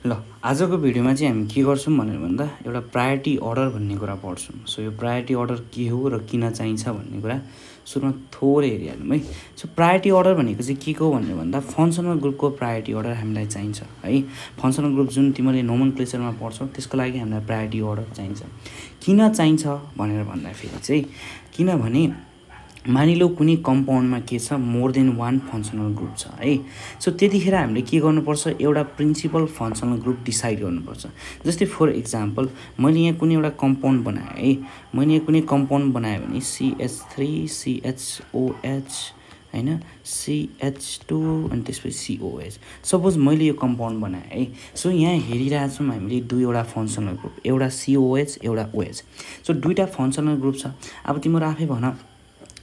ल आजको भिडियोमा चाहिँ हामी के गर्छौं भनेर भन्दा एउटा प्रायोरिटी अर्डर भन्ने कुरा पढ्छौं। सो यो प्रायोरिटी अर्डर के हो र किन चाहिन्छ भन्ने कुरा सुरुमा थोरै हेरिहालौँ है। सो प्रायोरिटी अर्डर भनेको चाहिँ के हो भनेर भन्दा फङ्सनल ग्रुपको प्रायोरिटी अर्डर हामीलाई चाहिन्छ है। फङ्सनल ग्रुप जुन तिमीले नोमेनक्लेचरमा पढ्छौ त्यसको लागि हामीलाई प्रायोरिटी अर्डर चाहिन्छ। किन चाहिन्छ भनेर भन्दाखेरि चाहिँ किनभने मानिलो कुनै कम्पाउन्डमा के छ more than one functional group छ है। सो त्यतिखेर हामीले के गर्नुपर्छ एउटा प्रिन्सिपल फङ्सनल ग्रुप डिसाइड गर्नुपर्छ। जस्तै फर इक्जाम्पल मैले यहाँ कुनै एउटा कम्पाउन्ड बनाएँ है। मैले यहाँ कुनै कम्पाउन्ड बनाएँ भने CH3 CHOH हैन CH2 अनि त्यसपछि COH। सपोज मैले यो कम्पाउन्ड बनाएँ है। सो यहाँ हेरिरहेको छौँ हामीले दुईवटा फङ्सनल ग्रुप, एउटा COH एउटा OH। सो दुईटा फङ्सनल ग्रुप छ। अब तिम्रो आफै भन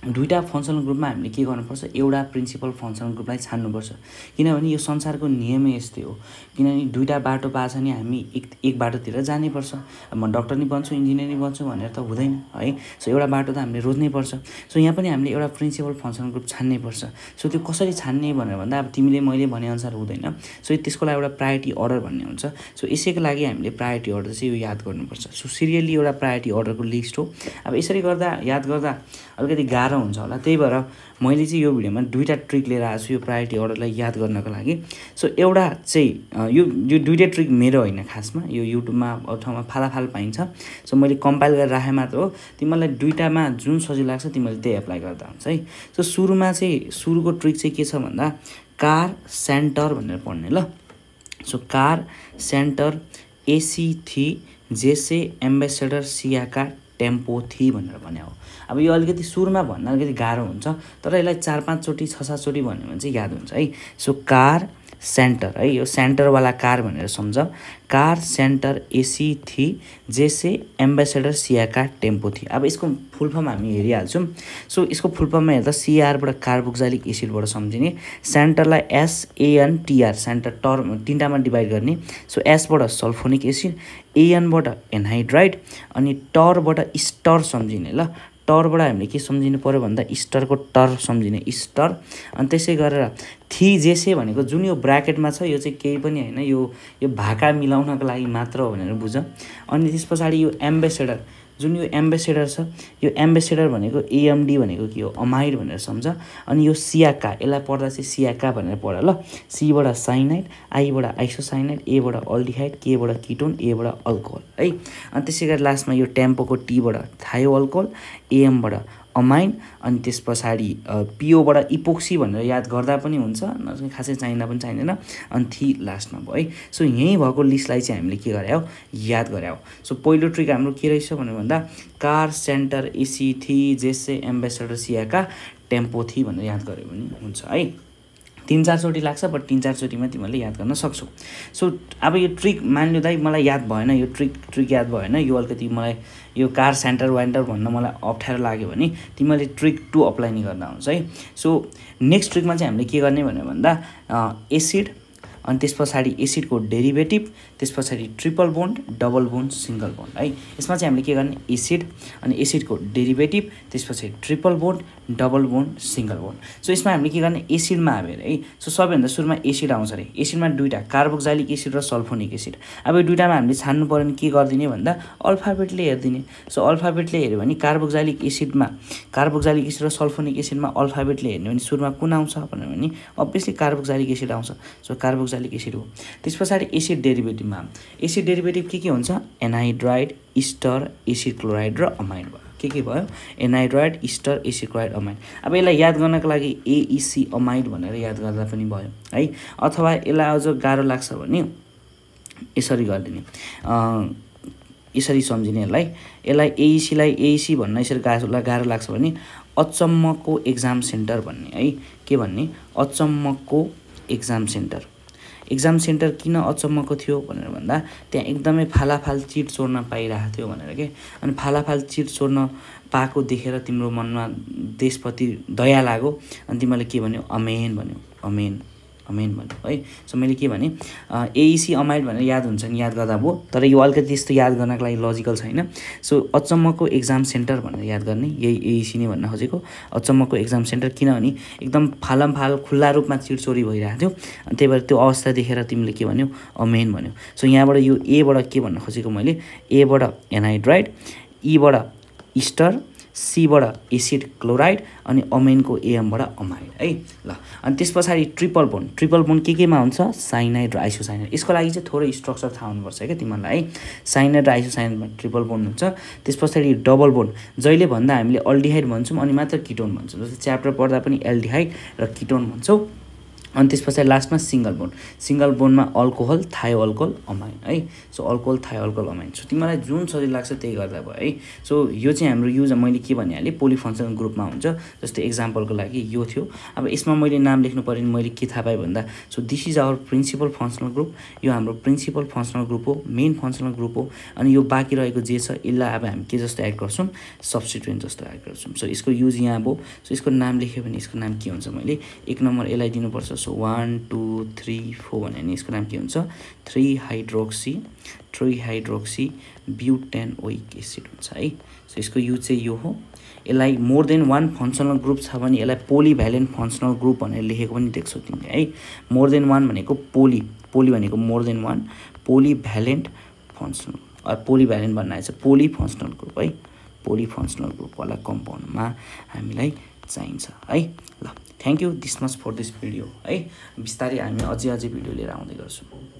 दुईटा फङ्सनल ग्रुपमा हामीले के गर्नुपर्छ एउटा प्रिन्सिपल फङ्सनल ग्रुपलाई छान्नुपर्छ। किनभने यो संसारको नियमै यस्तै हो। किनभने दुईटा बाटो पाछ नि हामी एक बाटोतिर जानै पर्छ। म डाक्टर नि बन्छु इन्जिनियर नि बन्छु भनेर त हुँदैन है। सो एउटा बाटो त हामीले रोज्नै पर्छ। सो यहाँ पनि हामीले एउटा प्रिन्सिपल फङ्सनल ग्रुप छान्नै पर्छ। सो त्यो कसरी छान्ने भनेर भन्दा अब तिमीले मैले भने अनुसार हुँदैन। सो त्यसको लागि एउटा प्रायोरिटी अर्डर भन्ने हुन्छ। सो यसैको लागि हामीले प्रायोरिटी अर्डर चाहिँ यो याद गर्नुपर्छ। सो सिरियली एउटा प्रायोरिटी अर्डरको लिस्ट हो। अब यसरी गर्दा याद गर्दा अलिकति गाह्रो हुन्छ होला। त्यही भएर मैले चाहिँ यो भिडियोमा दुईटा ट्रिक लिएर आएको छु यो प्रायोरिटी अर्डरलाई याद गर्नको लागि। सो एउटा चाहिँ यो दुईटै ट्रिक मेरो होइन, खासमा यो युट्युबमा अथवा फालाफाल पाइन्छ। सो मैले कम्पाइल गरेर राखेँ मात्र हो। तिमीलाई दुईटामा जुन सजिलो लाग्छ तिमीले त्यही एप्लाई गर्दा हुन्छ है। सो सुरुको ट्रिक चाहिँ के छ भन्दा कार सेन्टर भनेर पढ्ने ल। सो कार सेन्टर AC3 जेसे एम्बेसेडर सियाका टेम्पो थी भनेर भन्या हो। अब यो अलिकति सुरुमा भन्न अलिकति गाह्रो हुन्छ, तर यसलाई 4-5 चोटि 6-7 चोटि भन्यो भने चाहिँ याद हुन्छ है। सो कार सेन्टर है, यो सेन्टरवाला कार भनेर सम्झ। कार सेन्टर AC3 जेसे एम्बेसेडर सियाका टेम्पो थी। अब यसको फुल फर्म हामी हेरिहाल्छौँ। सो यसको फुल फर्ममा हेर्दा CRबाट कार्बोक्सिलिक एसिडबाट सम्झिने, सेन्टरलाई SANTR सेन्टर तीनटामा डिभाइड गर्ने। सो एसबाट सल्फोनिक एसिड, ANबाट एनहाइड्राइड अनि टरबाट स्टर सम्झिने ल। टरबाट हामीले के सम्झिनु पर्यो भन्दा स्टरको टर सम्झिने स्टर। अनि त्यसै गरेर थी जेसे भनेको जुन यो ब्राकेटमा छ यो चाहिँ केही पनि होइन, यो भाका मिलाउनको लागि मात्र हो भनेर बुझ। अनि त्यस पछाडि यो एम्बेसेडर जुन यो एम्बेसेडर छ यो एम्बेसेडर भनेको AMD भनेको के हो अमाइड भनेर सम्झ। अनि यो सियाका यसलाई पढ्दा चाहिँ सियाका भनेर पढ ल। सीबाट साइनाइड, आईबाट आइसोसाइनाइड, एबाट अल्डिहाइड, केबाट किटोन, एबाट अल्कोहल है। अनि त्यसै गरी लास्टमा यो टेम्पोको टीबाट थायो अल्कोहल, एमबाट अमाइन अनि त्यस पछाडि POबाट इपोक्सी भनेर याद गर्दा पनि हुन्छ, खासै चाहिँदा पनि चाहिँदैन। अनि थी लास्टमा भयो है। सो यहीँ भएको लिस्टलाई चाहिँ हामीले के गरे हो याद गरे हो। सो पहिलो ट्रिक हाम्रो के रहेछ भनेर भन्दा कार सेन्टर AC3 जेसे एम्बेसेडर सियाका टेम्पो थी भनेर याद गऱ्यो भने हुन्छ है। 3-4 चोटि लाग्छ बट 3-4 चोटिमा तिमीले याद गर्न सक्छौ। सो अब यो ट्रिक मान्यो दाइ मलाई याद भएन, यो ट्रिक याद भएन, यो अलिकति मलाई यो कार सेन्टर वाइन्टर भन्न मलाई अप्ठ्यारो लाग्यो भने तिमीले ट्रिक 2 अप्लाई नि गर्दा हुन्छ है। सो नेक्स्ट ट्रिकमा चाहिँ हामीले के गर्ने भनेर भन्दा एसिड अनि त्यस पछाडि एसिडको डेरिभेटिभ, त्यस पछाडि triple bond, double bond, single bond है। यसमा चाहिँ हामीले के गर्ने एसिड अनि एसिडको डेरिभेटिभ, त्यस पछाडि triple bond, double bond, single bond. So यसमा हामीले के गर्ने एसिडमा हेरेर है। सो सबैभन्दा सुरुमा एसिड आउँछ अरे। एसिडमा दुईटा कार्बोक्सिलिक एसिड र सल्फोनिक एसिड। अब यो दुईटामा हामीले छान्नु पर्यो भने के गरिदिने भन्दा अल्फाबेटले हेरिदिने। सो अल्फाबेटले हेऱ्यो भने कार्बोक्सिलिक एसिड र सल्फोनिक एसिडमा अल्फाबेटले हेर्ने भने सुरुमा कुन आउँछ भने अभियसली कार्बोक्सिलिक एसिड आउँछ। सो कार्बोक्सिलिक एसिड हो। त्यस पछाडि एसिड डेरिभेटिभमा एसिड डेरिभेटिभ के हुन्छ एनहाइड्राइड, स्टर, एसिड क्लोराइड र अमाइड भयो। के भयो एनहाइड्राइड, स्टर, एसिड क्लोराइड, अमाइड। अब यसलाई याद गर्नको लागि AEC अमाइड भनेर याद गर्दा पनि भयो है। अथवा यसलाई अझ गाह्रो लाग्छ भने यसरी गरिदिने, यसरी सम्झिने यसलाई AEC भन्न यसरी गाह्रो लाग्छ भने अचम्मको एक्जाम सेन्टर भन्ने है। के भन्ने अचम्मको एक्जाम सेन्टर। एक्जाम सेन्टर किन अचम्मको थियो भनेर भन्दा त्यहाँ एकदमै फालाफाल चिट चोर्न पाइरहेको थियो भनेर के। अनि फालाफाल चिट चोर्न पाएको देखेर तिम्रो मनमा देशप्रति दया लाग्यो अनि तिमीले के भन्यो अमेन भन्यो, अमेन अमाइन भन्यो है। सो मैले के भने एइसी अमाइड भनेर याद हुन्छ नि, याद गर्दा भयो, तर यो अलिकति त्यस्तो याद गर्नको लागि लजिकल छैन। सो अचम्मको एक्जाम सेन्टर भनेर याद गर्ने, यही एइसी नै भन्न खोजेको, अचम्मको एक्जाम सेन्टर। किनभने एकदम फालमफाल खुल्ला रूपमा चिरचोरी भइरहेको थियो, अनि त्यही भएर त्यो अवस्था देखेर तिमीले के भन्यौ, अमेन भन्यो। सो यहाँबाट यो एबाट के भन्न खोजेको मैले, एबाट एनहाइड्राइड, ईबाट इस्टर, सीबाट एसिड क्लोराइड, अनि अमेनको एएमबाट अमाइड है। ल अनि त्यस पछाडि ट्रिपल बोन्ड, ट्रिपल बोन्ड केमा हुन्छ, साइनाइड र आइसोसाइनाइड। यसको लागि चाहिँ थोरै स्ट्रक्चर थाहा हुनुपर्छ क्या तिमीहरूलाई है। साइनाइड र आइसोसाइनाइडमा ट्रिपल बोन्ड हुन्छ। त्यस पछाडि डबल बोन्ड, जहिले भन्दा हामीले अल्डिहाइड भन्छौँ अनि मात्र किटोन भन्छौँ, जस्तै च्याप्टर पढ्दा पनि एल्डिहाइड र किटोन भन्छौँ। अनि त्यस पछाडि लास्टमा सिङ्गल बोन्ड, सिङ्गल बोन्डमा अल्कोहल, थायो अल्कोहल, अमाइन है। सो अल्कोहल, थायो अल्कोहल, अमाइन। सो तिमीलाई जुन सजिलो लाग्छ त्यही गर्दा भयो है। सो यो चाहिँ हाम्रो युज मैले के भनिहालेँ, पोलिफङ्सनल ग्रुपमा हुन्छ। जस्तै एक्जाम्पलको लागि यो थियो। अब यसमा मैले नाम लेख्नु पऱ्यो भने मैले के थाहा पाएँ भन्दा, so this is our principal functional group, यो हाम्रो प्रिन्सिपल फङ्सनल ग्रुप हो, मेन फङ्सनल ग्रुप हो। अनि यो बाँकी रहेको जे छ यसलाई अब हामी के जस्तो एड गर्छौँ, सब्स्टिट्युएन्ट जस्तो एड गर्छौँ। सो यसको युज यहाँ भयो। सो यसको नाम लेख्यो भने यसको नाम के हुन्छ, मैले 1 नम्बर यसलाई दिनुपर्छ। सो 1 2 3 4 भने नि यसको नाम के हुन्छ, 3 हाइड्रोक्सी ब्युटेनोइक एसिड हुन्छ है। सो यसको युज चाहिँ यो हो। यसलाई मोर देन 1 फङ्सनल ग्रुप छ भने यसलाई पोलिभ्यालेन्ट फङ्सनल ग्रुप भनेर लेखेको पनि देख्छौ तिमीले है। मोर देन 1 भनेको पोली भनेको मोर देन 1, पोलिभ्यालेन्ट फङ्सनल, पोलिभ्यालेन्ट भन्ने आएछ पोली फङ्सनल ग्रुप है। पोली फङ्सनल ग्रुपवाला कम्पाउन्डमा हामीलाई चाहिन्छ है। ल thank you this much for this video है। बिस्तारै हामी अझै भिडियो लिएर आउँदै गर्छौँ।